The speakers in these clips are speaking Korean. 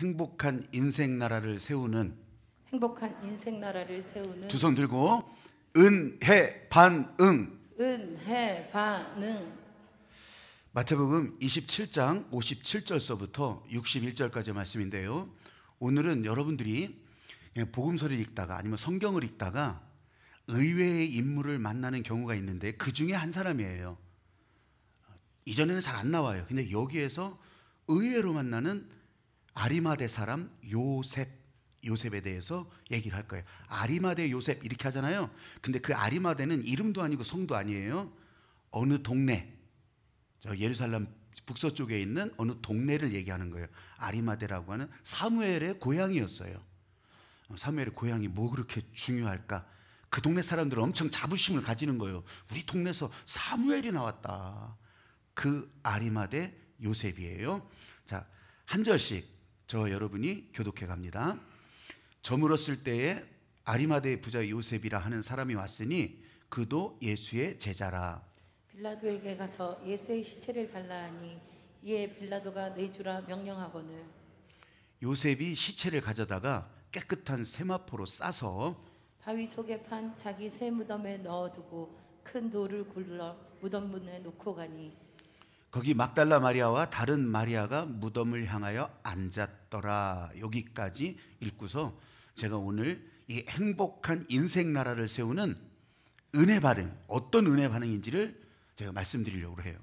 행복한 인생 나라를 세우는 두 손 들고 은혜 반응. 은혜 반응. 마태복음 27장 57절서부터 61절까지 말씀인데요, 오늘은 여러분들이 복음서를 읽다가 아니면 성경을 읽다가 의외의 인물을 만나는 경우가 있는데 그 중에 한 사람이에요. 이전에는 잘 안 나와요. 근데 여기에서 의외로 만나는 아리마대 사람 요셉에 대해서 얘기를 할 거예요. 아리마대 요셉 이렇게 하잖아요. 근데 그 아리마대는 이름도 아니고 성도 아니에요. 어느 동네, 저 예루살렘 북서쪽에 있는 어느 동네를 얘기하는 거예요. 아리마대라고 하는 사무엘의 고향이었어요. 사무엘의 고향이 뭐 그렇게 중요할까? 그 동네 사람들은 엄청 자부심을 가지는 거예요. 우리 동네에서 사무엘이 나왔다. 그 아리마대 요셉이에요. 자, 한 절씩 저 여러분이 교독해 갑니다. 저물었을 때에 아리마대 부자 요셉이라 하는 사람이 왔으니 그도 예수의 제자라. 빌라도에게 가서 예수의 시체를 달라 하니 이에 빌라도가 내주라 명령하거늘 요셉이 시체를 가져다가 깨끗한 세마포로 싸서 바위 속에 판 자기 새 무덤에 넣어두고 큰 돌을 굴러 무덤 문에 놓고 가니 거기 막달라 마리아와 다른 마리아가 무덤을 향하여 앉았더라. 여기까지 읽고서 제가 오늘 이 행복한 인생 나라를 세우는 은혜 반응, 어떤 은혜 반응인지를 제가 말씀드리려고 해요.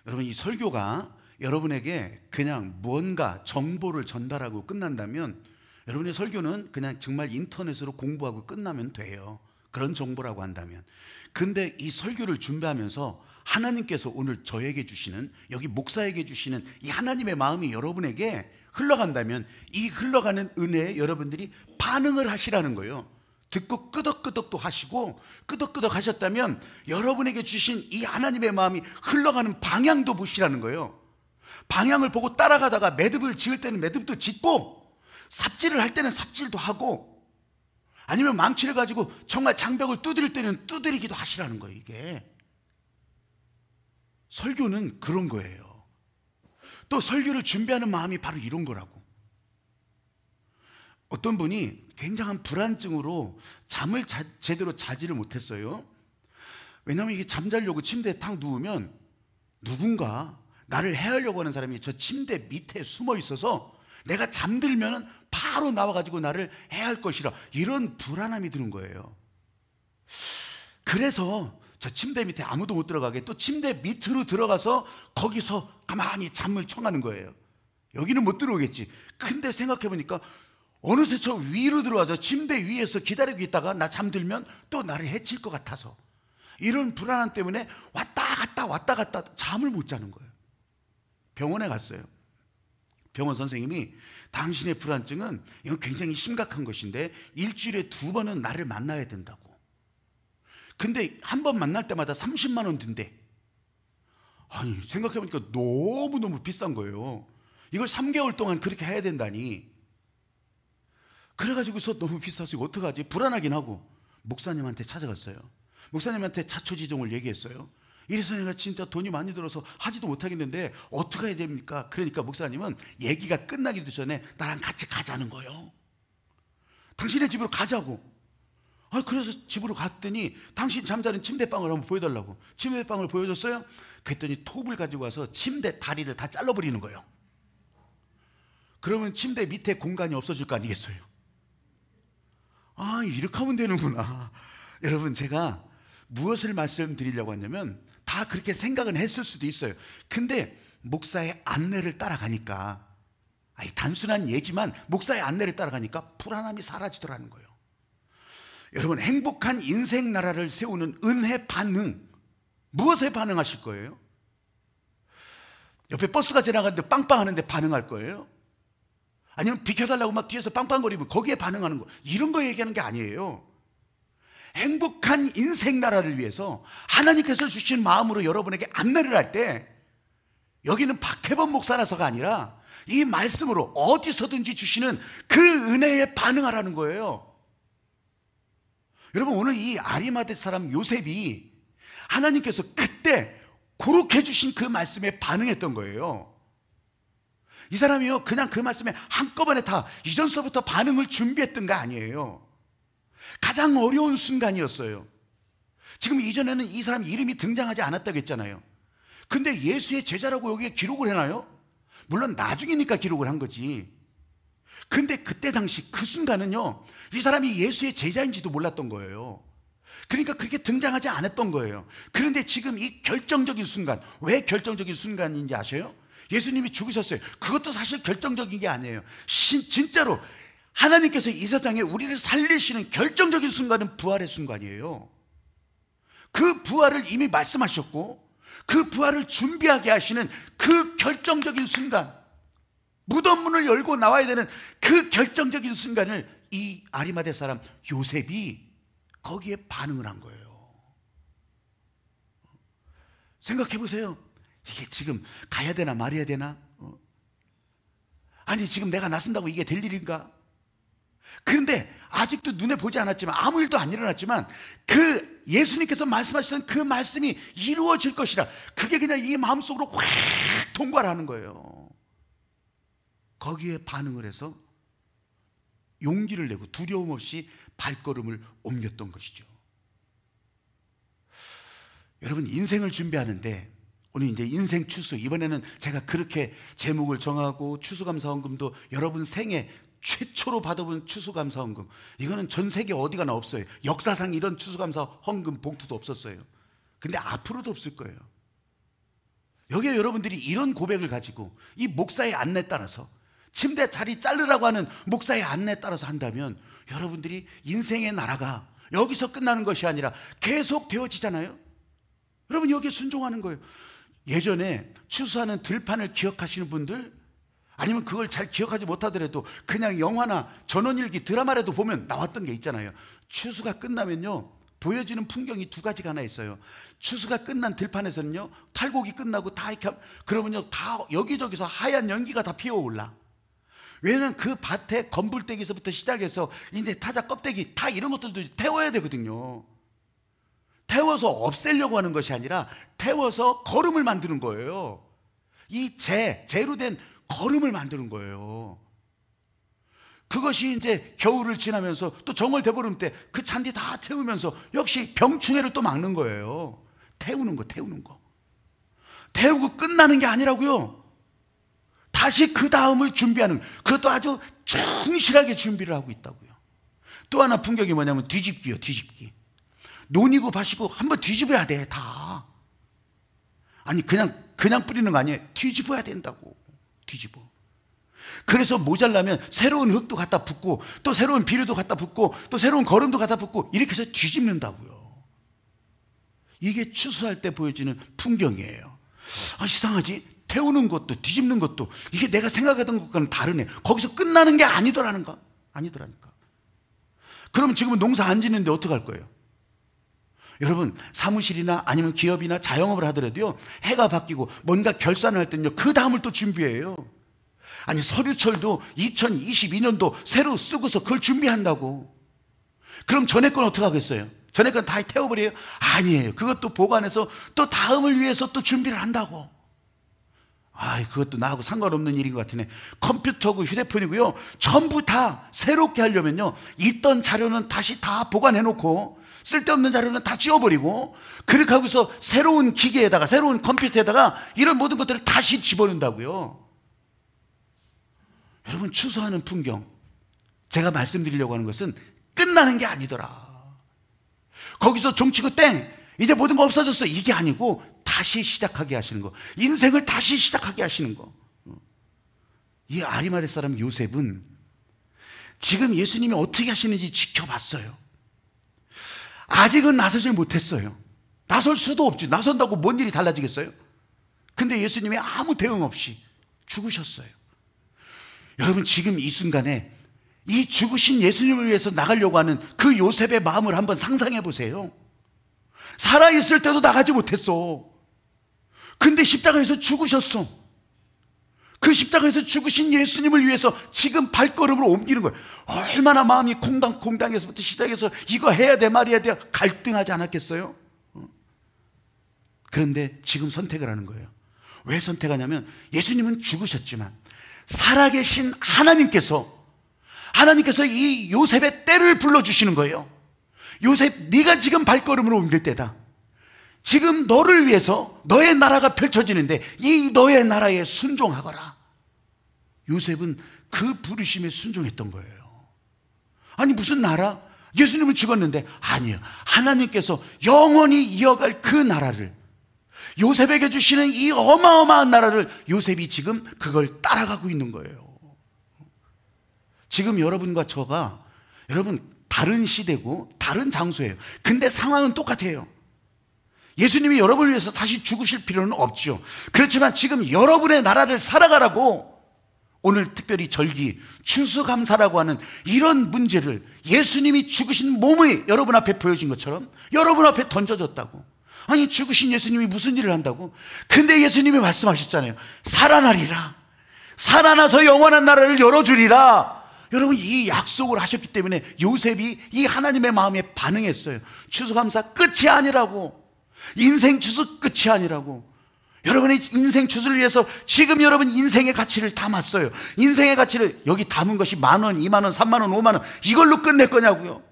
여러분, 이 설교가 여러분에게 그냥 무언가 정보를 전달하고 끝난다면 여러분의 설교는 그냥 정말 인터넷으로 공부하고 끝나면 돼요. 그런 정보라고 한다면. 근데 이 설교를 준비하면서 하나님께서 오늘 저에게 주시는, 여기 목사에게 주시는 이 하나님의 마음이 여러분에게 흘러간다면 이 흘러가는 은혜에 여러분들이 반응을 하시라는 거예요. 듣고 끄덕끄덕도 하시고, 끄덕끄덕 하셨다면 여러분에게 주신 이 하나님의 마음이 흘러가는 방향도 보시라는 거예요. 방향을 보고 따라가다가 매듭을 지을 때는 매듭도 짓고, 삽질을 할 때는 삽질도 하고, 아니면 망치를 가지고 정말 장벽을 두드릴 때는 두드리기도 하시라는 거예요. 이게 설교는 그런 거예요. 또 설교를 준비하는 마음이 바로 이런 거라고. 어떤 분이 굉장한 불안증으로 잠을 제대로 자지를 못했어요. 왜냐하면 이게 잠자려고 침대에 탁 누우면 누군가 나를 해하려고 하는 사람이 저 침대 밑에 숨어 있어서 내가 잠들면 바로 나와가지고 나를 해할 것이라, 이런 불안함이 드는 거예요. 그래서 저 침대 밑에 아무도 못 들어가게 또 침대 밑으로 들어가서 거기서 가만히 잠을 청하는 거예요. 여기는 못 들어오겠지. 근데 생각해보니까 어느새 저 위로 들어와서 침대 위에서 기다리고 있다가 나 잠들면 또 나를 해칠 것 같아서, 이런 불안함 때문에 왔다 갔다 잠을 못 자는 거예요. 병원에 갔어요. 병원 선생님이 당신의 불안증은 이건 굉장히 심각한 것인데 일주일에 2번은 나를 만나야 된다고. 근데 한 번 만날 때마다 30만 원 든대. 아니, 생각해보니까 너무너무 비싼 거예요. 이걸 3개월 동안 그렇게 해야 된다니. 그래가지고서 너무 비싸서 이거 어떡하지? 불안하긴 하고 목사님한테 찾아갔어요. 목사님한테 자초지종을 얘기했어요. 이래서 내가 진짜 돈이 많이 들어서 하지도 못하겠는데 어떻게 해야 됩니까? 그러니까 목사님은 얘기가 끝나기도 전에 나랑 같이 가자는 거예요. 당신의 집으로 가자고. 그래서 집으로 갔더니 당신 잠자는 침대방을 한번 보여달라고. 침대방을 보여줬어요. 그랬더니 톱을 가지고 와서 침대 다리를 다 잘라버리는 거예요. 그러면 침대 밑에 공간이 없어질 거 아니겠어요? 이렇게 하면 되는구나. 여러분, 제가 무엇을 말씀드리려고 하냐면 다 그렇게 생각은 했을 수도 있어요. 근데 목사의 안내를 따라가니까, 단순한 예지만 목사의 안내를 따라가니까 불안함이 사라지더라는 거예요. 여러분, 행복한 인생 나라를 세우는 은혜 반응, 무엇에 반응하실 거예요? 옆에 버스가 지나가는데 빵빵 하는데 반응할 거예요? 아니면 비켜달라고 막 뒤에서 빵빵거리면 거기에 반응하는 거, 이런 거 얘기하는 게 아니에요. 행복한 인생 나라를 위해서 하나님께서 주신 마음으로 여러분에게 안내를 할 때, 여기는 박혜범 목사라서가 아니라 이 말씀으로 어디서든지 주시는 그 은혜에 반응하라는 거예요. 여러분, 오늘 이 아리마대 사람 요셉이 하나님께서 그때 그렇게 주신 그 말씀에 반응했던 거예요. 이 사람이요 그냥 그 말씀에 한꺼번에 다 이전서부터 반응을 준비했던 거 아니에요. 가장 어려운 순간이었어요. 지금 이전에는 이 사람 이름이 등장하지 않았다고 했잖아요. 근데 예수의 제자라고 여기에 기록을 해놔요? 물론 나중이니까 기록을 한 거지. 근데 그때 당시 그 순간은요 이 사람이 예수의 제자인지도 몰랐던 거예요. 그러니까 그렇게 등장하지 않았던 거예요. 그런데 지금 이 결정적인 순간, 왜 결정적인 순간인지 아셔요? 예수님이 죽으셨어요. 그것도 사실 결정적인 게 아니에요. 진짜로 하나님께서 이 세상에 우리를 살리시는 결정적인 순간은 부활의 순간이에요. 그 부활을 이미 말씀하셨고 그 부활을 준비하게 하시는 그 결정적인 순간, 무덤 문을 열고 나와야 되는 그 결정적인 순간을 이 아리마대 사람 요셉이 거기에 반응을 한 거예요. 생각해 보세요. 이게 지금 가야 되나 말아야 되나? 아니 지금 내가 나선다고 이게 될 일인가? 그런데 아직도 눈에 보지 않았지만, 아무 일도 안 일어났지만 그 예수님께서 말씀하시던 그 말씀이 이루어질 것이라, 그게 그냥 이 마음속으로 확 통과를 하는 거예요. 거기에 반응을 해서 용기를 내고 두려움 없이 발걸음을 옮겼던 것이죠. 여러분, 인생을 준비하는데 오늘 이제 인생 추수, 이번에는 제가 그렇게 제목을 정하고 추수감사헌금도 여러분 생애 최초로 받아본 추수감사헌금, 이거는 전 세계 어디 가나 없어요. 역사상 이런 추수감사헌금 봉투도 없었어요. 근데 앞으로도 없을 거예요. 여기에 여러분들이 이런 고백을 가지고 이 목사의 안내에 따라서, 침대 자리 자르라고 하는 목사의 안내에 따라서 한다면 여러분들이 인생의 나라가 여기서 끝나는 것이 아니라 계속 되어지잖아요. 여러분, 여기에 순종하는 거예요. 예전에 추수하는 들판을 기억하시는 분들, 아니면 그걸 잘 기억하지 못하더라도 그냥 영화나 전원일기 드라마라도 보면 나왔던 게 있잖아요. 추수가 끝나면요 보여지는 풍경이 두 가지가 하나 있어요. 추수가 끝난 들판에서는요 탈곡이 끝나고 다 이렇게 그러면요 다 여기저기서 하얀 연기가 다 피어올라. 왜냐면 그 밭에 건불대기서부터 시작해서 이제 타자 껍데기 다 이런 것들도 태워야 되거든요. 태워서 없애려고 하는 것이 아니라 태워서 거름을 만드는 거예요. 이 재로 된 거름을 만드는 거예요. 그것이 이제 겨울을 지나면서 또 정월 대보름 때 그 잔디 다 태우면서 역시 병충해를 또 막는 거예요. 태우는 거. 태우고 끝나는 게 아니라고요. 다시 그 다음을 준비하는, 그것도 아주 충실하게 준비를 하고 있다고요. 또 하나 풍경이 뭐냐면 뒤집기요. 뒤집기. 논이고 밭이고 한번 뒤집어야 돼. 다. 아니 그냥 뿌리는 거 아니에요. 뒤집어야 된다고. 뒤집어. 그래서 모자라면 새로운 흙도 갖다 붓고 또 새로운 비료도 갖다 붓고 또 새로운 거름도 갖다 붓고 이렇게 해서 뒤집는다고요. 이게 추수할 때 보여지는 풍경이에요. 아, 이상하지? 태우는 것도 뒤집는 것도 이게 내가 생각하던 것과는 다르네. 거기서 끝나는 게 아니더라니까. 그러면 지금은 농사 안 짓는데 어떡할 거예요? 여러분, 사무실이나 아니면 기업이나 자영업을 하더라도요 해가 바뀌고 뭔가 결산을 할 때는요 그 다음을 또 준비해요. 아니 서류철도 2022년도 새로 쓰고서 그걸 준비한다고. 그럼 전에 건 어떻게 하겠어요? 전에 건 다 태워버려요? 아니에요. 그것도 보관해서 또 다음을 위해서 또 준비를 한다고. 아, 그것도 나하고 상관없는 일인 것 같으네. 컴퓨터고 휴대폰이고요 전부 다 새롭게 하려면요 있던 자료는 다시 다 보관해놓고 쓸데없는 자료는 다 지워버리고, 그렇게 하고서 새로운 기계에다가 새로운 컴퓨터에다가 이런 모든 것들을 다시 집어넣는다고요. 여러분, 추수하는 풍경, 제가 말씀드리려고 하는 것은 끝나는 게 아니더라. 거기서 종치고 땡 이제 모든 거 없어졌어 이게 아니고 다시 시작하게 하시는 거, 인생을 다시 시작하게 하시는 거. 이 아리마대 사람 요셉은 지금 예수님이 어떻게 하시는지 지켜봤어요. 아직은 나서질 못했어요. 나설 수도 없지. 나선다고 뭔 일이 달라지겠어요? 근데 예수님이 아무 대응 없이 죽으셨어요. 여러분, 지금 이 순간에 이 죽으신 예수님을 위해서 나가려고 하는 그 요셉의 마음을 한번 상상해 보세요. 살아있을 때도 나가지 못했어. 근데 십자가에서 죽으셨어. 그 십자가에서 죽으신 예수님을 위해서 지금 발걸음을 옮기는 거예요. 얼마나 마음이 콩당콩당해서부터 시작해서 이거 해야 돼 말해야 돼 갈등하지 않았겠어요? 그런데 지금 선택을 하는 거예요. 왜 선택하냐면 예수님은 죽으셨지만 살아계신 하나님께서 이 요셉의 때를 불러주시는 거예요. 요셉, 네가 지금 발걸음을 옮길 때다. 지금 너를 위해서 너의 나라가 펼쳐지는데 이 너의 나라에 순종하거라. 요셉은 그 부르심에 순종했던 거예요. 아니 무슨 나라? 예수님은 죽었는데 아니요, 하나님께서 영원히 이어갈 그 나라를, 요셉에게 주시는 이 어마어마한 나라를 요셉이 지금 그걸 따라가고 있는 거예요. 지금 여러분과 저가, 여러분 다른 시대고 다른 장소예요. 근데 상황은 똑같아요. 예수님이 여러분을 위해서 다시 죽으실 필요는 없죠. 그렇지만 지금 여러분의 나라를 살아가라고 오늘 특별히 절기, 추수감사라고 하는 이런 문제를 예수님이 죽으신 몸이 여러분 앞에 보여진 것처럼 여러분 앞에 던져졌다고. 아니 죽으신 예수님이 무슨 일을 한다고? 근데 예수님이 말씀하셨잖아요. 살아나리라. 살아나서 영원한 나라를 열어주리라. 여러분 이 약속을 하셨기 때문에 요셉이 이 하나님의 마음에 반응했어요. 추수감사 끝이 아니라고. 인생 추수 끝이 아니라고. 여러분의 인생 추수를 위해서 지금 여러분 인생의 가치를 담았어요. 인생의 가치를 여기 담은 것이 10,000원, 20,000원, 30,000원, 50,000원 이걸로 끝낼 거냐고요.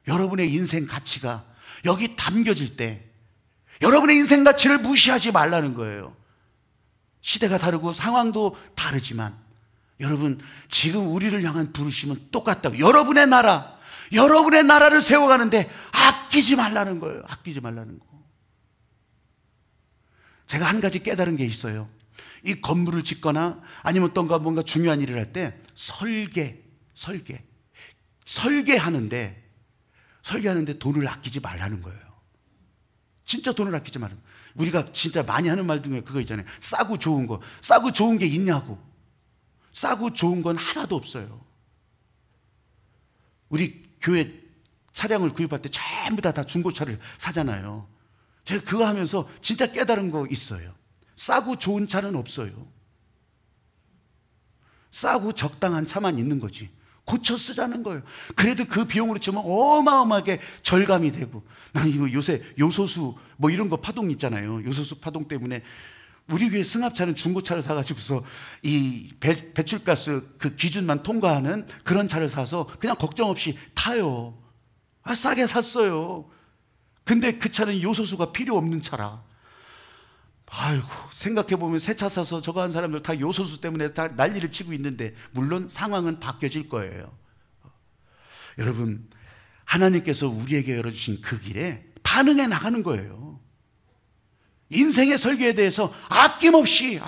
여러분의 인생 가치가 여기 담겨질 때 여러분의 인생 가치를 무시하지 말라는 거예요. 시대가 다르고 상황도 다르지만 여러분 지금 우리를 향한 부르심은 똑같다고. 여러분의 나라를 세워가는데 아끼지 말라는 거예요. 아끼지 말라는 거. 제가 한 가지 깨달은 게 있어요. 이 건물을 짓거나 아니면 뭔가 중요한 일을 할 때 설계하는데 돈을 아끼지 말라는 거예요. 진짜 돈을 아끼지 말라는 거예요. 우리가 진짜 많이 하는 말 중에 그거 있잖아요. 싸고 좋은 거. 싸고 좋은 게 있냐고. 싸고 좋은 건 하나도 없어요. 우리 교회 차량을 구입할 때 전부 다 중고차를 사잖아요. 제가 그거 하면서 진짜 깨달은 거 있어요. 싸고 좋은 차는 없어요. 싸고 적당한 차만 있는 거지. 고쳐 쓰자는 거예요. 그래도 그 비용으로 치면 어마어마하게 절감이 되고. 난 이거 요새 요소수 뭐 이런 거 파동 있잖아요. 요소수 파동 때문에 우리 교회 승합차는 중고차를 사가지고서 이 배출가스 그 기준만 통과하는 그런 차를 사서 그냥 걱정 없이 타요. 싸게 샀어요. 근데 그 차는 요소수가 필요 없는 차라. 아이고, 생각해보면 새 차 사서 저거 한 사람들 다 요소수 때문에 다 난리를 치고 있는데, 물론 상황은 바뀌어질 거예요. 여러분, 하나님께서 우리에게 열어주신 그 길에 반응해 나가는 거예요. 인생의 설계에 대해서 아낌없이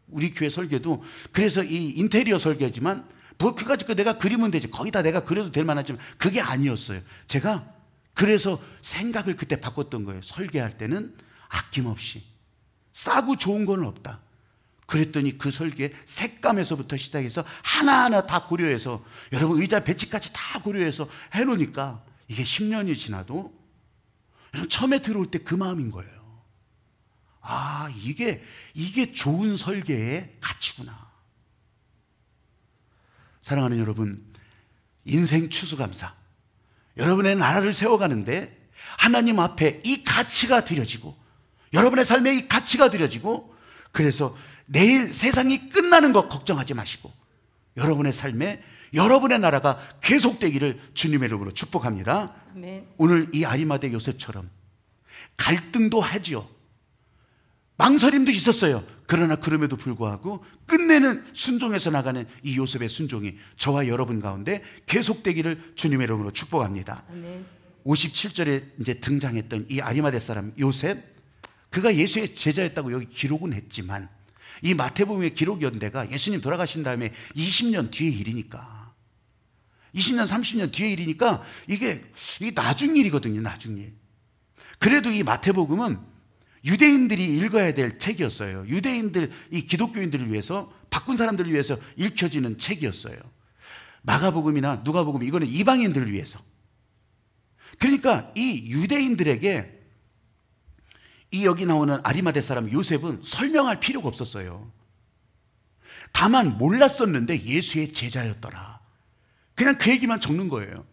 우리 교회 설계도 그래서 이 인테리어 설계지만 뭐 그까짓 거 내가 그리면 되지, 거의 다 내가 그려도 될 만하지만 그게 아니었어요. 제가 그래서 생각을 그때 바꿨던 거예요. 설계할 때는 아낌없이, 싸고 좋은 건 없다. 그랬더니 그 설계 색감에서부터 시작해서 하나하나 다 고려해서, 여러분 의자 배치까지 다 고려해서 해놓으니까 이게 10년이 지나도 처음에 들어올 때 그 마음인 거예요. 아, 이게 좋은 설계의 가치구나. 사랑하는 여러분, 인생 추수감사, 여러분의 나라를 세워가는데 하나님 앞에 이 가치가 드려지고, 여러분의 삶에 이 가치가 드려지고, 그래서 내일 세상이 끝나는 것 걱정하지 마시고 여러분의 삶에 여러분의 나라가 계속되기를 주님의 이름으로 축복합니다. 아멘. 오늘 이 아리마대 요셉처럼 갈등도 하지요, 망설임도 있었어요. 그러나 그럼에도 불구하고 끝내는 순종해서 나가는 이 요셉의 순종이 저와 여러분 가운데 계속되기를 주님의 이름으로 축복합니다. 아멘. 57절에 이제 등장했던 이 아리마대 사람 요셉, 그가 예수의 제자였다고 여기 기록은 했지만 이 마태복음의 기록이었던 데가 예수님 돌아가신 다음에 20년 뒤의 일이니까, 20년 30년 뒤의 일이니까 이게 나중 일이거든요. 나중 일. 그래도 이 마태복음은 유대인들이 읽어야 될 책이었어요. 유대인들, 이 기독교인들을 위해서, 바꾼 사람들을 위해서 읽혀지는 책이었어요. 마가복음이나 누가복음, 이거는 이방인들을 위해서. 그러니까 이 유대인들에게 이 여기 나오는 아리마대 사람 요셉은 설명할 필요가 없었어요. 다만 몰랐었는데 예수의 제자였더라. 그냥 그 얘기만 적는 거예요.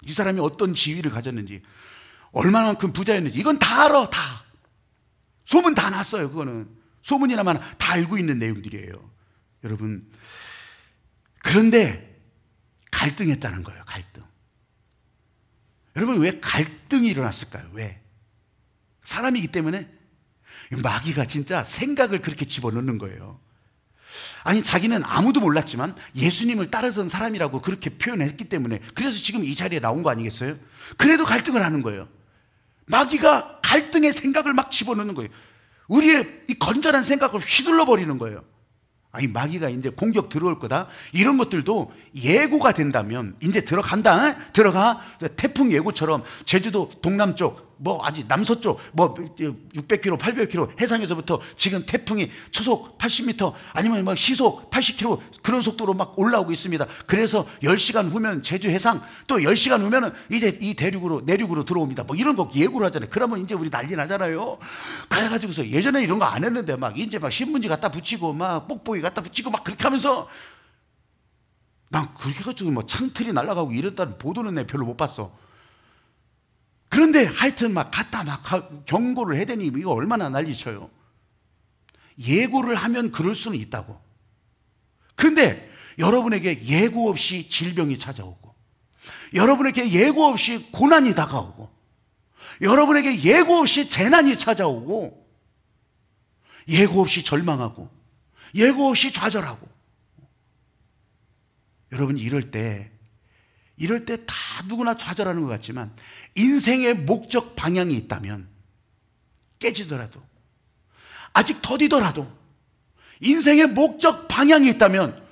이 사람이 어떤 지위를 가졌는지, 얼마만큼 부자였는지, 이건 다 알아. 다 소문 다 났어요. 그거는 소문이나 마나 다 알고 있는 내용들이에요. 여러분, 그런데 갈등했다는 거예요. 갈등. 여러분, 왜 갈등이 일어났을까요? 왜? 사람이기 때문에. 마귀가 진짜 생각을 그렇게 집어넣는 거예요. 아니, 자기는 아무도 몰랐지만 예수님을 따라선 사람이라고 그렇게 표현했기 때문에, 그래서 지금 이 자리에 나온 거 아니겠어요? 그래도 갈등을 하는 거예요. 마귀가 갈등의 생각을 막 집어넣는 거예요. 우리의 이 건전한 생각을 휘둘러 버리는 거예요. 아니, 마귀가 이제 공격 들어올 거다, 이런 것들도 예고가 된다면, 이제 들어간다, 들어가. 태풍 예고처럼 제주도 동남쪽, 뭐 아직 남서쪽, 뭐 600km, 800km 해상에서부터 지금 태풍이 초속 80m 아니면 막 시속 80km 그런 속도로 막 올라오고 있습니다. 그래서 10시간 후면 제주 해상, 또 10시간 후면은 이제 이 내륙으로 들어옵니다. 뭐 이런 거 예고를 하잖아요. 그러면 이제 우리 난리 나잖아요. 그래가지고서 예전에 이런 거 안 했는데 막 이제 막 신문지 갖다 붙이고 막 뽁뽁이 갖다 붙이고 막 그렇게 하면서, 난 그렇게 해가지고 뭐 창틀이 날아가고 이랬다는 보도는 내 별로 못 봤어. 그런데 하여튼 막 갖다 막 경고를 해대니 이거 얼마나 난리쳐요. 예고를 하면 그럴 수는 있다고. 근데 여러분에게 예고 없이 질병이 찾아오고, 여러분에게 예고 없이 고난이 다가오고, 여러분에게 예고 없이 재난이 찾아오고, 예고 없이 절망하고, 예고 없이 좌절하고. 여러분, 이럴 때 다 누구나 좌절하는 것 같지만, 인생의 목적 방향이 있다면, 깨지더라도, 아직 더디더라도 인생의 목적 방향이 있다면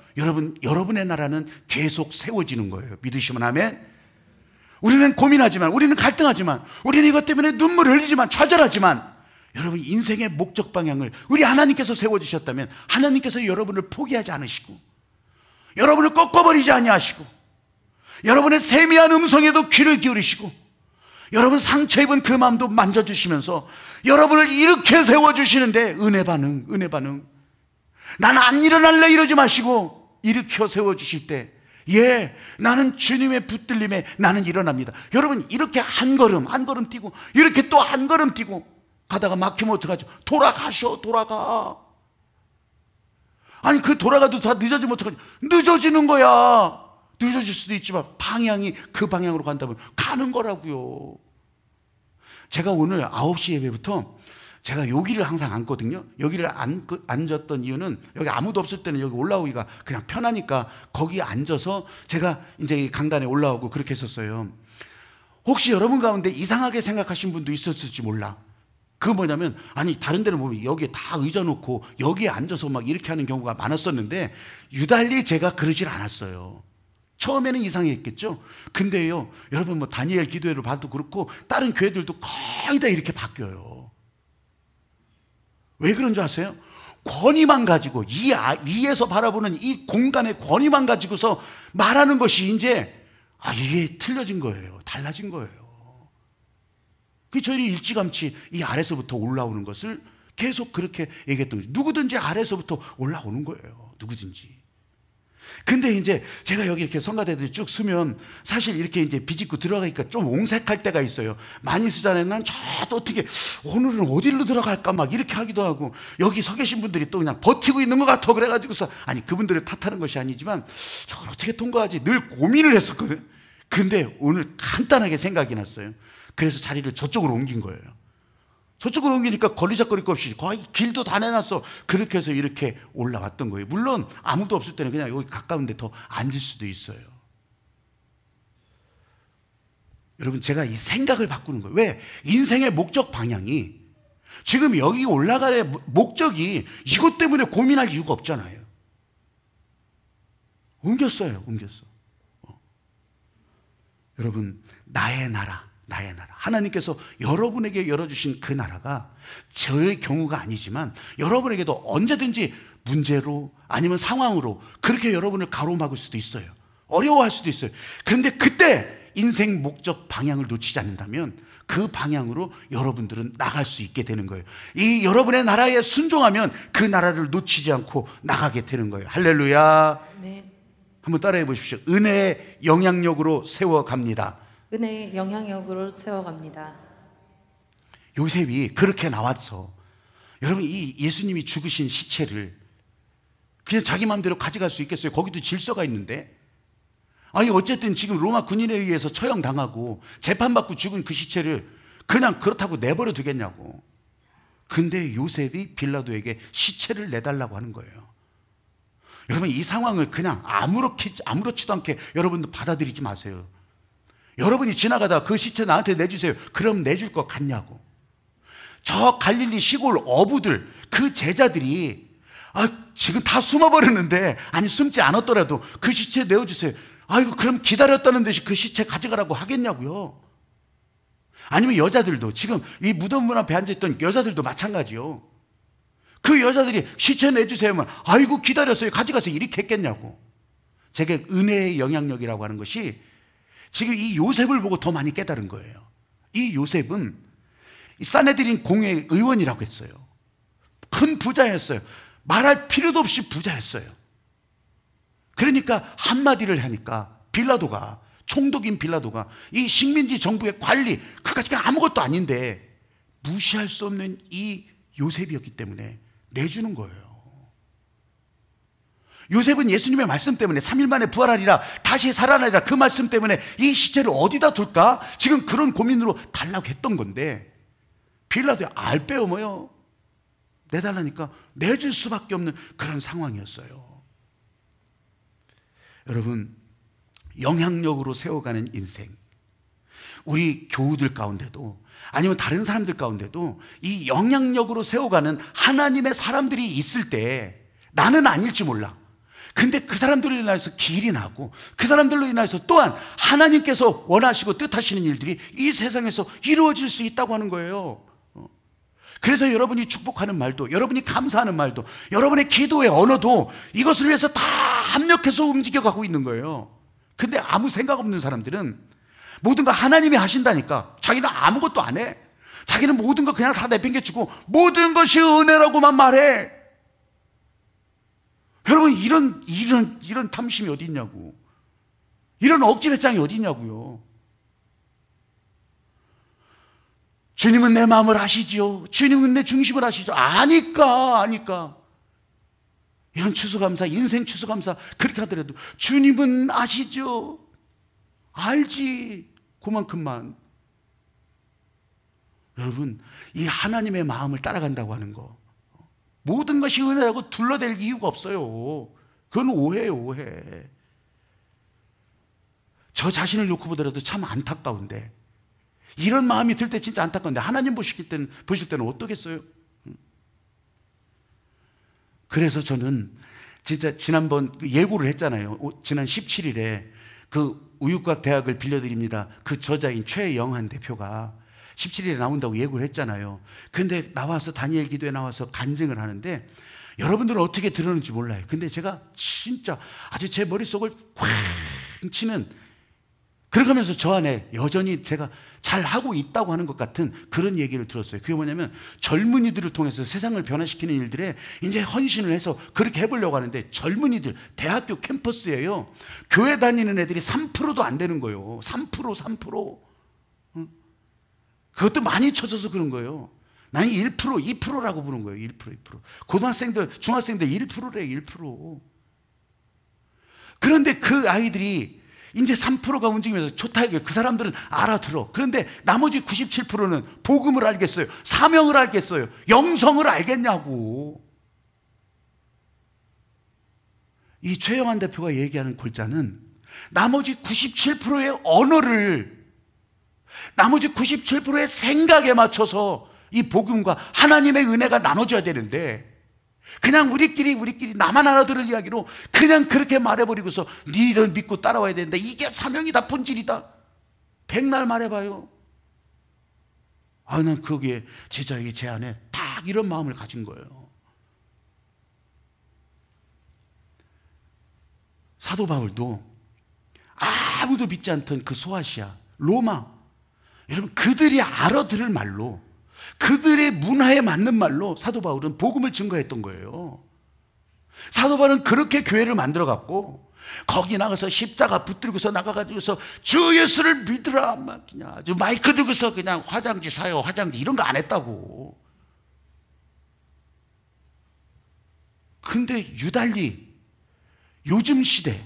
여러분의 나라는 계속 세워지는 거예요. 믿으시면 아멘. 우리는 고민하지만, 우리는 갈등하지만, 우리는 이것 때문에 눈물을 흘리지만, 좌절하지만, 여러분 인생의 목적 방향을 우리 하나님께서 세워주셨다면, 하나님께서 여러분을 포기하지 않으시고, 여러분을 꺾어버리지 아니하시고, 여러분의 세미한 음성에도 귀를 기울이시고, 여러분 상처 입은 그 마음도 만져주시면서 여러분을 이렇게 세워주시는데, 은혜 반응. 나는 안 일어날래 이러지 마시고 일으켜 세워주실 때, 나는 주님의 붙들림에 나는 일어납니다. 여러분, 이렇게 한 걸음 뛰고, 이렇게 또 한 걸음 뛰고 가다가 막히면 어떡하죠? 돌아가. 아니, 그 돌아가도 다 늦어지면 어떡하죠? 늦어지는 거야. 늦어질 수도 있지만 방향이 그 방향으로 간다면 가는 거라고요. 제가 오늘 9시 예배부터 제가 여기를 항상 앉거든요. 여기를 앉았던 이유는, 여기 아무도 없을 때는 여기 올라오기가 그냥 편하니까 거기에 앉아서 제가 이제 강단에 올라오고 그렇게 했었어요. 혹시 여러분 가운데 이상하게 생각하신 분도 있었을지 몰라. 그거 뭐냐면, 아니 다른 데는 보면 여기에 다 의자 놓고 여기에 앉아서 막 이렇게 하는 경우가 많았었는데, 유달리 제가 그러질 않았어요. 처음에는 이상했겠죠. 근데요, 여러분 뭐 다니엘 기도회를 봐도 그렇고 다른 교회들도 거의 다 이렇게 바뀌어요. 왜 그런 줄 아세요? 권위만 가지고, 이 위에서 바라보는 이 공간의 권위만 가지고서 말하는 것이 이제 이게 틀려진 거예요. 달라진 거예요. 그 저희는 일찌감치 이 아래서부터 올라오는 것을 계속 그렇게 얘기했던 거죠. 누구든지 아래서부터 올라오는 거예요. 누구든지. 근데 이제 제가 여기 이렇게 성가대들이 쭉 쓰면 사실 이렇게 이제 비집고 들어가니까 좀 옹색할 때가 있어요. 많이 쓰잖아요. 난 저도 어떻게 오늘은 어디로 들어갈까 막 이렇게 하기도 하고, 여기 서 계신 분들이 또 그냥 버티고 있는 것 같아. 그래가지고서, 아니 그분들을 탓하는 것이 아니지만 저걸 어떻게 통과하지 늘 고민을 했었거든. 근데 오늘 간단하게 생각이 났어요. 그래서 자리를 저쪽으로 옮긴 거예요. 저쪽으로 옮기니까 걸리적거릴 것 없이 거의 길도 다 내놨어. 그렇게 해서 이렇게 올라왔던 거예요. 물론 아무도 없을 때는 그냥 여기 가까운 데 더 앉을 수도 있어요. 여러분, 제가 이 생각을 바꾸는 거예요. 왜? 인생의 목적 방향이, 지금 여기 올라갈 목적이 이것 때문에 고민할 이유가 없잖아요. 옮겼어. 여러분, 나의 나라, 하나님께서 여러분에게 열어주신 그 나라가 저의 경우가 아니지만 여러분에게도 언제든지 문제로 아니면 상황으로 그렇게 여러분을 가로막을 수도 있어요. 어려워할 수도 있어요. 그런데 그때 인생 목적 방향을 놓치지 않는다면 그 방향으로 여러분들은 나갈 수 있게 되는 거예요. 이 여러분의 나라에 순종하면 그 나라를 놓치지 않고 나가게 되는 거예요. 할렐루야. 네. 한번 따라해 보십시오. 은혜의 영향력으로 세워갑니다. 은혜의 영향력으로 세워갑니다. 요셉이 그렇게 나왔어. 여러분, 이 예수님이 죽으신 시체를 그냥 자기 마음대로 가져갈 수 있겠어요? 거기도 질서가 있는데. 아니 어쨌든 지금 로마 군인에 의해서 처형당하고 재판받고 죽은 그 시체를 그냥 그렇다고 내버려 두겠냐고. 근데 요셉이 빌라도에게 시체를 내달라고 하는 거예요. 여러분, 이 상황을 그냥 아무렇지도 않게 여러분도 받아들이지 마세요. 여러분이 지나가다 그 시체 나한테 내주세요. 그럼 내줄 것 같냐고. 저 갈릴리 시골 어부들, 그 제자들이 지금 다 숨어버렸는데, 아니 숨지 않았더라도 그 시체 내어주세요. 아이고, 그럼 기다렸다는 듯이 그 시체 가져가라고 하겠냐고요. 아니면 여자들도, 지금 이 무덤 문 앞에 앉아있던 여자들도 마찬가지요. 그 여자들이 시체 내주세요 하면 아이고 기다렸어요, 가져가세요, 이렇게 했겠냐고. 제게 은혜의 영향력이라고 하는 것이 지금 이 요셉을 보고 더 많이 깨달은 거예요. 이 요셉은 사네드린 공회 의원이라고 했어요. 큰 부자였어요. 말할 필요도 없이 부자였어요. 그러니까 한마디를 하니까 빌라도가, 총독인 빌라도가 이 식민지 정부의 관리, 그까지 아무것도 아닌데 무시할 수 없는 이 요셉이었기 때문에 내주는 거예요. 요셉은 예수님의 말씀 때문에 3일 만에 부활하리라, 다시 살아나리라, 그 말씀 때문에 이 시체를 어디다 둘까? 지금 그런 고민으로 달라고 했던 건데, 빌라도야 알빼어머요. 내달라니까 내줄 수밖에 없는 그런 상황이었어요. 여러분, 영향력으로 세워가는 인생, 우리 교우들 가운데도 아니면 다른 사람들 가운데도 이 영향력으로 세워가는 하나님의 사람들이 있을 때 나는 아닐지 몰라. 근데 그 사람들로 인해서 길이 나고 그 사람들로 인해서 또한 하나님께서 원하시고 뜻하시는 일들이 이 세상에서 이루어질 수 있다고 하는 거예요. 그래서 여러분이 축복하는 말도, 여러분이 감사하는 말도, 여러분의 기도의 언어도 이것을 위해서 다 합력해서 움직여가고 있는 거예요. 근데 아무 생각 없는 사람들은 모든 거 하나님이 하신다니까 자기는 아무것도 안 해. 자기는 모든 거 그냥 다 내팽개치고 모든 것이 은혜라고만 말해. 여러분, 이런 탐심이 어디 있냐고. 이런 억지 배짱이 어디 있냐고요. 주님은 내 마음을 아시지요. 주님은 내 중심을 아시죠. 아니까. 이런 추수감사, 인생 추수감사 그렇게 하더라도 주님은 아시죠. 알지, 그만큼만. 여러분, 이 하나님의 마음을 따라간다고 하는 거, 모든 것이 은혜라고 둘러댈 이유가 없어요. 그건 오해예요, 오해. 저 자신을 놓고 보더라도 참 안타까운데, 이런 마음이 들 때 진짜 안타까운데 하나님 보실 때는 어떠겠어요? 그래서 저는 진짜 지난번 예고를 했잖아요. 지난 17일에 그 우유곽 대학을 빌려드립니다, 그 저자인 최영한 대표가 17일에 나온다고 예고를 했잖아요. 근데 나와서 다니엘 기도에 나와서 간증을 하는데 여러분들은 어떻게 들었는지 몰라요. 근데 제가 진짜 아주 제 머릿속을 쾅 치는, 그러면서 저 안에 여전히 제가 잘하고 있다고 하는 것 같은 그런 얘기를 들었어요. 그게 뭐냐면 젊은이들을 통해서 세상을 변화시키는 일들에 이제 헌신을 해서 그렇게 해보려고 하는데, 젊은이들, 대학교 캠퍼스예요. 교회 다니는 애들이 3%도 안 되는 거예요. 3%. 그것도 많이 쳐져서 그런 거예요. 나는 1%, 2%라고 부른 거예요. 1%. 고등학생들, 중학생들 1%래, 1%. 그런데 그 아이들이 이제 3%가 움직이면서 좋다, 그 사람들은 알아들어. 그런데 나머지 97%는 복음을 알겠어요? 사명을 알겠어요? 영성을 알겠냐고. 이 최영한 대표가 얘기하는 골자는 나머지 97%의 언어를, 나머지 97%의 생각에 맞춰서 이 복음과 하나님의 은혜가 나눠져야 되는데, 그냥 우리끼리 나만 알아들을 이야기로 그냥 그렇게 말해버리고서 니들 믿고 따라와야 되는데 이게 사명이다, 본질이다, 백날 말해봐요. 난 거기에 진짜 제 안에 딱 이런 마음을 가진 거예요. 사도 바울도 아무도 믿지 않던 그 소아시아, 로마, 여러분, 그들이 알아들을 말로, 그들의 문화에 맞는 말로 사도 바울은 복음을 증거했던 거예요. 사도 바울은 그렇게 교회를 만들어갖고 거기 나가서 십자가 붙들고서 나가가지고서 주 예수를 믿으라, 막 그냥 아주 마이크 들고서 그냥 화장지 사요, 화장지 이런 거 안 했다고. 근데 유달리 요즘 시대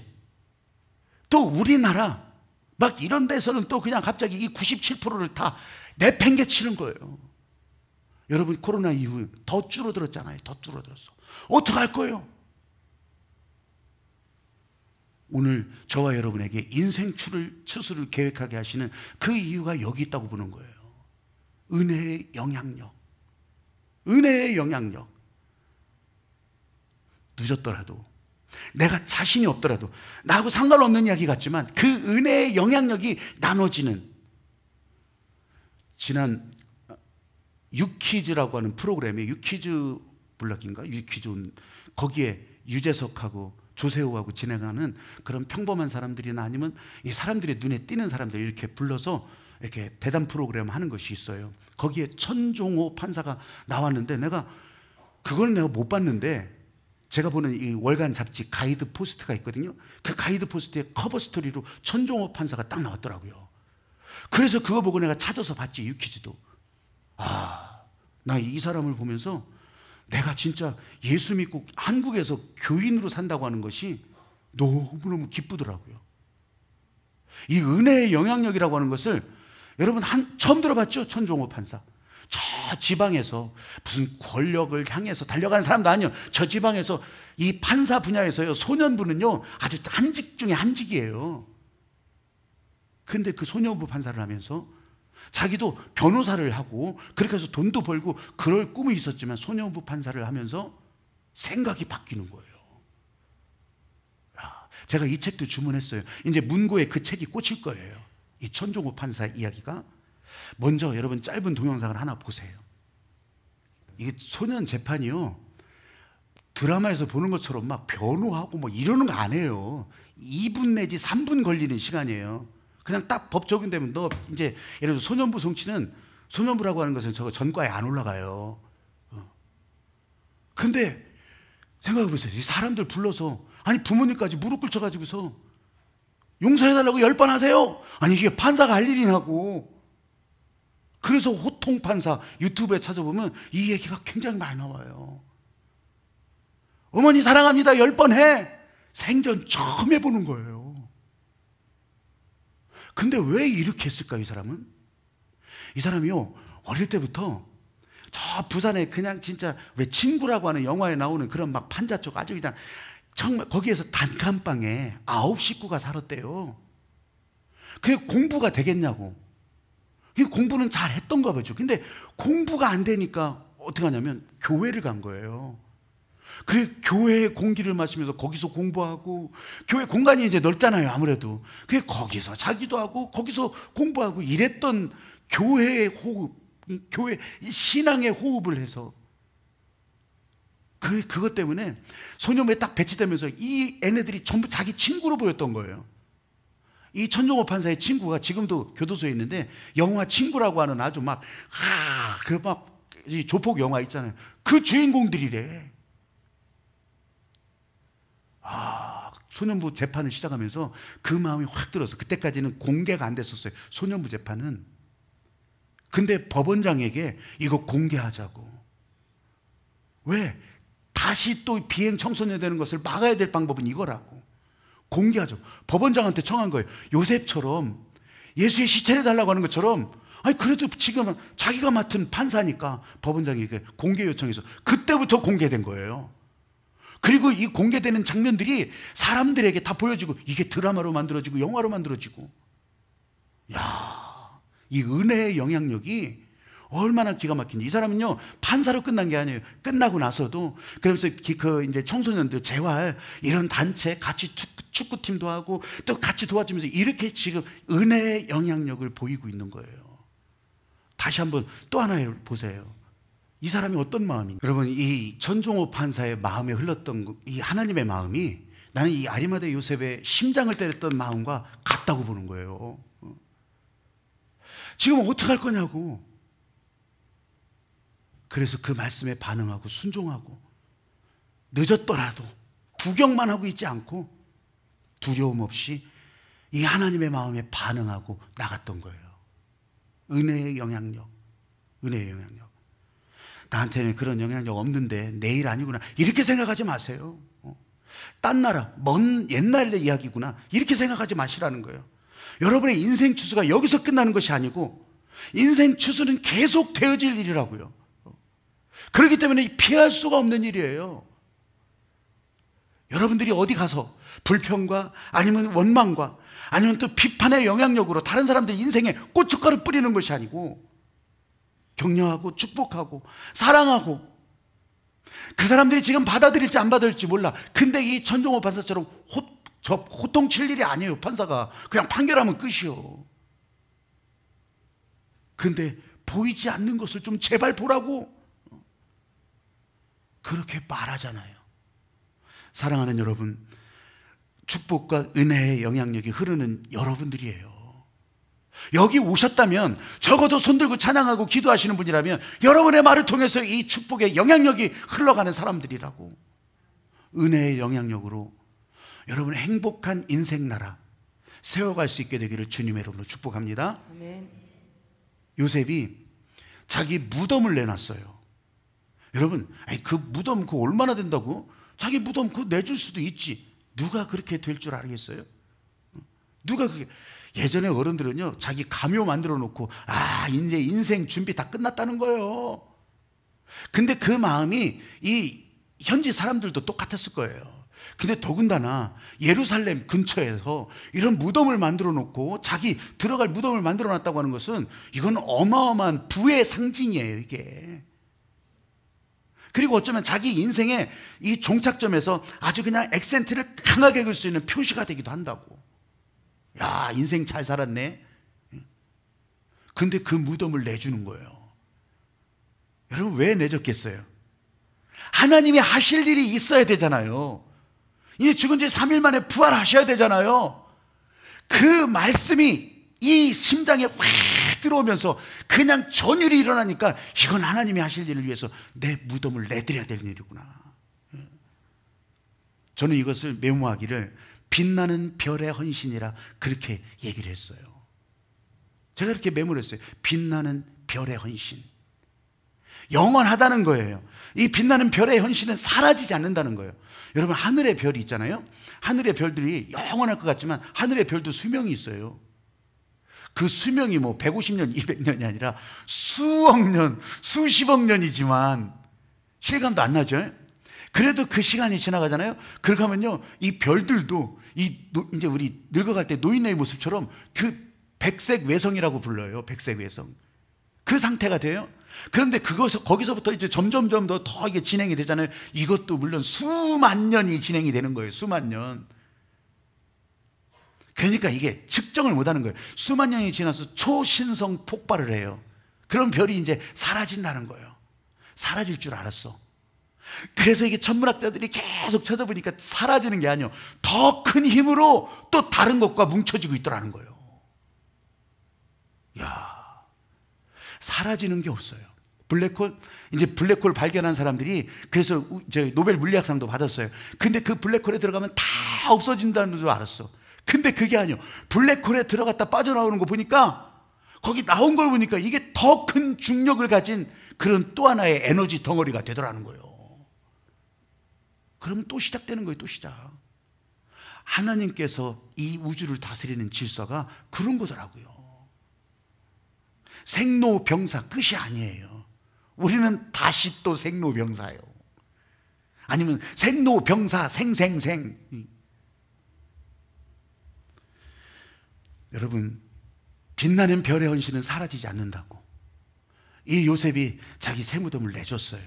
또 우리나라 막 이런 데서는 또 그냥 갑자기 이 97%를 다 내팽개치는 거예요. 여러분 코로나 이후 더 줄어들었잖아요. 더 줄어들었어. 어떡할 거예요? 오늘 저와 여러분에게 인생 추수를 계획하게 하시는 그 이유가 여기 있다고 보는 거예요. 은혜의 영향력. 은혜의 영향력. 늦었더라도, 내가 자신이 없더라도, 나하고 상관없는 이야기 같지만 그 은혜의 영향력이 나눠지는, 지난 유퀴즈라고 하는 프로그램이, 유퀴즈 블럭인가? 유퀴즈, 거기에 유재석하고 조세호하고 진행하는 그런 평범한 사람들이나 아니면 이 사람들의 눈에 띄는 사람들 이렇게 불러서 이렇게 대담 프로그램 하는 것이 있어요. 거기에 천종호 판사가 나왔는데 그걸 내가 못 봤는데, 제가 보는 이 월간 잡지 가이드 포스트가 있거든요. 그 가이드 포스트의 커버 스토리로 천종호 판사가 딱 나왔더라고요. 그래서 그거 보고 내가 찾아서 봤지, 유퀴즈도. 나 이 사람을 보면서 내가 진짜 예수 믿고 한국에서 교인으로 산다고 하는 것이 너무너무 기쁘더라고요. 이 은혜의 영향력이라고 하는 것을 여러분 처음 들어봤죠? 천종호 판사. 저 지방에서 무슨 권력을 향해서 달려가는 사람도 아니에요. 저 지방에서 이 판사 분야에서요, 소년부는요 아주 한직 중에 한직이에요. 근데 그 소년부 판사를 하면서 자기도 변호사를 하고 그렇게 해서 돈도 벌고 그럴 꿈이 있었지만 소년부 판사를 하면서 생각이 바뀌는 거예요. 제가 이 책도 주문했어요. 이제 문고에 그 책이 꽂힐 거예요. 이 천종호 판사 이야기가. 먼저 여러분 짧은 동영상을 하나 보세요. 이게 소년 재판이요, 드라마에서 보는 것처럼 막 변호하고 뭐 이러는 거 안 해요. 2분 내지 3분 걸리는 시간이에요. 그냥 딱 법 적용되면 너 이제 예를 들어 소년부 송치는, 소년부라고 하는 것은 저거 전과에 안 올라가요. 근데 생각해 보세요. 이 사람들 불러서, 아니 부모님까지 무릎 꿇혀가지고서 용서해달라고 10번 하세요. 아니 이게 판사가 할 일이냐고. 그래서 호통 판사 유튜브에 찾아보면 이 얘기가 굉장히 많이 나와요. 어머니 사랑합니다 10번 해. 생전 처음 해보는 거예요. 근데 왜 이렇게 했을까? 이 사람은, 이 사람이요 어릴 때부터 저 부산에 그냥 진짜 왜 친구라고 하는 영화에 나오는 그런 막 판자 쪽 아주 그냥 정말 거기에서 단칸방에 9 식구가 살았대요. 그게 공부가 되겠냐고. 공부는 잘 했던가 보죠. 근데 공부가 안 되니까 어떻게 하냐면 교회를 간 거예요. 그 교회의 공기를 마시면서 거기서 공부하고, 교회 공간이 이제 넓잖아요 아무래도. 그게 거기서 자기도 하고 거기서 공부하고 이랬던 교회의 호흡, 교회 신앙의 호흡을 해서 그것 때문에 소년부에 딱 배치되면서 이 애네들이 전부 자기 친구로 보였던 거예요. 이 천종호 판사의 친구가 지금도 교도소에 있는데 영화 친구라고 하는 아주 막 조폭 영화 있잖아요. 그 주인공들이래. 소년부 재판을 시작하면서 그 마음이 확 들어서, 그때까지는 공개가 안 됐었어요 소년부 재판은. 근데 법원장에게 이거 공개하자고. 왜? 다시 또 비행 청소년 되는 것을 막아야 될 방법은 이거라고. 공개하죠. 법원장한테 청한 거예요. 요셉처럼 예수의 시체를 달라고 하는 것처럼, 아니 그래도 지금 자기가 맡은 판사니까 법원장에게 공개 요청해서 그때부터 공개된 거예요. 그리고 이 공개되는 장면들이 사람들에게 다 보여지고 이게 드라마로 만들어지고 영화로 만들어지고. 이 은혜의 영향력이 얼마나 기가 막힌지. 이 사람은요 판사로 끝난 게 아니에요. 끝나고 나서도 그러면서 이제 청소년들 재활 이런 단체 같이 축구팀도 하고 또 같이 도와주면서 이렇게 지금 은혜의 영향력을 보이고 있는 거예요. 다시 한번 또 하나 보세요. 이 사람이 어떤 마음인지. 여러분 이 천종호 판사의 마음에 흘렀던 이 하나님의 마음이 나는 이 아리마대 요셉의 심장을 때렸던 마음과 같다고 보는 거예요. 지금 어떻게 할 거냐고. 그래서 그 말씀에 반응하고 순종하고, 늦었더라도 구경만 하고 있지 않고 두려움 없이 이 하나님의 마음에 반응하고 나갔던 거예요. 은혜의 영향력, 은혜의 영향력. 나한테는 그런 영향력 없는데 내일 아니구나 이렇게 생각하지 마세요. 딴 나라 먼 옛날의 이야기구나 이렇게 생각하지 마시라는 거예요. 여러분의 인생 추수가 여기서 끝나는 것이 아니고 인생 추수는 계속 되어질 일이라고요. 그렇기 때문에 피할 수가 없는 일이에요. 여러분들이 어디 가서 불평과 아니면 원망과 아니면 또 비판의 영향력으로 다른 사람들 인생에 고춧가루 뿌리는 것이 아니고 격려하고 축복하고 사랑하고, 그 사람들이 지금 받아들일지 안 받아들일지 몰라. 근데 이 전종호 판사처럼 호통칠 일이 아니에요. 판사가 그냥 판결하면 끝이요. 근데 보이지 않는 것을 좀 제발 보라고 그렇게 말하잖아요. 사랑하는 여러분, 축복과 은혜의 영향력이 흐르는 여러분들이에요. 여기 오셨다면 적어도 손들고 찬양하고 기도하시는 분이라면 여러분의 말을 통해서 이 축복의 영향력이 흘러가는 사람들이라고. 은혜의 영향력으로 여러분의 행복한 인생 나라 세워갈 수 있게 되기를 주님의 이름으로 축복합니다. 아멘. 요셉이 자기 무덤을 내놨어요. 여러분, 그 무덤 그 얼마나 된다고? 자기 무덤 그거 내줄 수도 있지. 누가 그렇게 될 줄 알겠어요? 누가 그게? 예전에 어른들은요, 자기 가묘 만들어 놓고 이제 인생 준비 다 끝났다는 거예요. 근데 그 마음이 이 현지 사람들도 똑같았을 거예요. 근데 더군다나 예루살렘 근처에서 이런 무덤을 만들어 놓고 자기 들어갈 무덤을 만들어 놨다고 하는 것은 이건 어마어마한 부의 상징이에요, 이게. 그리고 어쩌면 자기 인생의 이 종착점에서 아주 그냥 액센트를 강하게 걸 수 있는 표시가 되기도 한다고. 야, 인생 잘 살았네. 근데 그 무덤을 내주는 거예요. 여러분, 왜 내줬겠어요? 하나님이 하실 일이 있어야 되잖아요. 이제 죽은 지 3일 만에 부활하셔야 되잖아요. 그 말씀이 이 심장에 확 들어오면서 그냥 전율이 일어나니까 이건 하나님이 하실 일을 위해서 내 무덤을 내드려야 될 일이구나. 저는 이것을 메모하기를 빛나는 별의 헌신이라 그렇게 얘기를 했어요. 제가 이렇게 메모를 했어요. 빛나는 별의 헌신. 영원하다는 거예요. 이 빛나는 별의 헌신은 사라지지 않는다는 거예요. 여러분, 하늘의 별이 있잖아요. 하늘의 별들이 영원할 것 같지만 하늘의 별도 수명이 있어요. 그 수명이 뭐 150년, 200년이 아니라 수억 년, 수십억 년이지만 실감도 안 나죠. 그래도 그 시간이 지나가잖아요. 그렇게 하면요, 이 별들도 이제 우리 늙어갈 때 노인의 모습처럼 그 백색 외성이라고 불러요. 백색 외성. 그 상태가 돼요. 그런데 거기서부터 이제 점점점 더 이게 진행이 되잖아요. 이것도 물론 수만 년이 진행이 되는 거예요. 수만 년. 그러니까 이게 측정을 못 하는 거예요. 수만 년이 지나서 초신성 폭발을 해요. 그럼 별이 이제 사라진다는 거예요. 사라질 줄 알았어. 그래서 이게 천문학자들이 계속 찾아보니까 사라지는 게 아니에요. 더 큰 힘으로 또 다른 것과 뭉쳐지고 있더라는 거예요. 야, 사라지는 게 없어요. 블랙홀, 이제 블랙홀 발견한 사람들이 그래서 노벨 물리학상도 받았어요. 근데 그 블랙홀에 들어가면 다 없어진다는 줄 알았어. 근데 그게 아니에요. 블랙홀에 들어갔다 빠져나오는 거 보니까, 거기 나온 걸 보니까 이게 더 큰 중력을 가진 그런 또 하나의 에너지 덩어리가 되더라는 거예요. 그러면 또 시작되는 거예요. 또 시작. 하나님께서 이 우주를 다스리는 질서가 그런 거더라고요. 생로병사 끝이 아니에요. 우리는 다시 또 생로병사예요. 아니면 생로병사 생생생. 여러분, 빛나는 별의 헌신은 사라지지 않는다고. 이 요셉이 자기 새무덤을 내줬어요.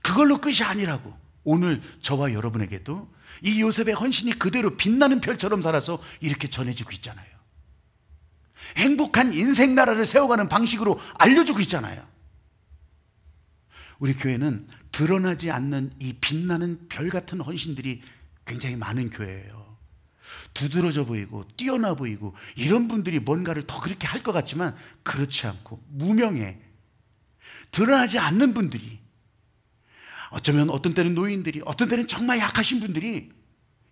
그걸로 끝이 아니라고. 오늘 저와 여러분에게도 이 요셉의 헌신이 그대로 빛나는 별처럼 살아서 이렇게 전해지고 있잖아요. 행복한 인생 나라를 세워가는 방식으로 알려주고 있잖아요. 우리 교회는 드러나지 않는 이 빛나는 별 같은 헌신들이 굉장히 많은 교회예요. 두드러져 보이고 뛰어나 보이고 이런 분들이 뭔가를 더 그렇게 할 것 같지만 그렇지 않고 무명해 드러나지 않는 분들이, 어쩌면 어떤 때는 노인들이, 어떤 때는 정말 약하신 분들이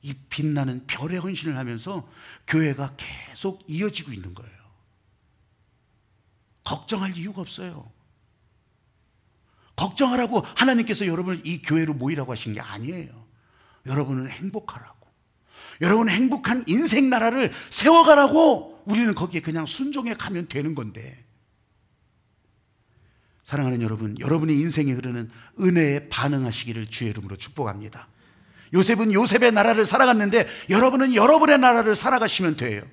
이 빛나는 별의 헌신을 하면서 교회가 계속 이어지고 있는 거예요. 걱정할 이유가 없어요. 걱정하라고 하나님께서 여러분을 이 교회로 모이라고 하신 게 아니에요. 여러분은 행복하라고, 여러분 행복한 인생 나라를 세워가라고 우리는 거기에 그냥 순종해 가면 되는 건데, 사랑하는 여러분, 여러분의 인생에 흐르는 은혜에 반응하시기를 주의 이름으로 축복합니다. 요셉은 요셉의 나라를 살아갔는데 여러분은 여러분의 나라를 살아가시면 돼요.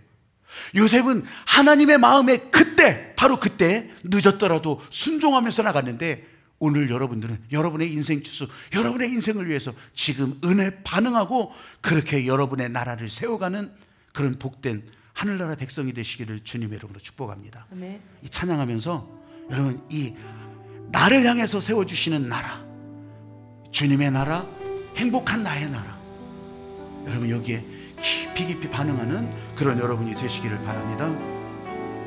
요셉은 하나님의 마음에 그때, 바로 그때 늦었더라도 순종하면서 나갔는데, 오늘 여러분들은 여러분의 인생 추수, 여러분의 인생을 위해서 지금 은혜 반응하고 그렇게 여러분의 나라를 세워가는 그런 복된 하늘나라 백성이 되시기를 주님의 이름으로 축복합니다. 아멘. 이 찬양하면서 여러분, 이 나를 향해서 세워주시는 나라, 주님의 나라, 행복한 나의 나라, 여러분 여기에 깊이 반응하는 그런 여러분이 되시기를 바랍니다.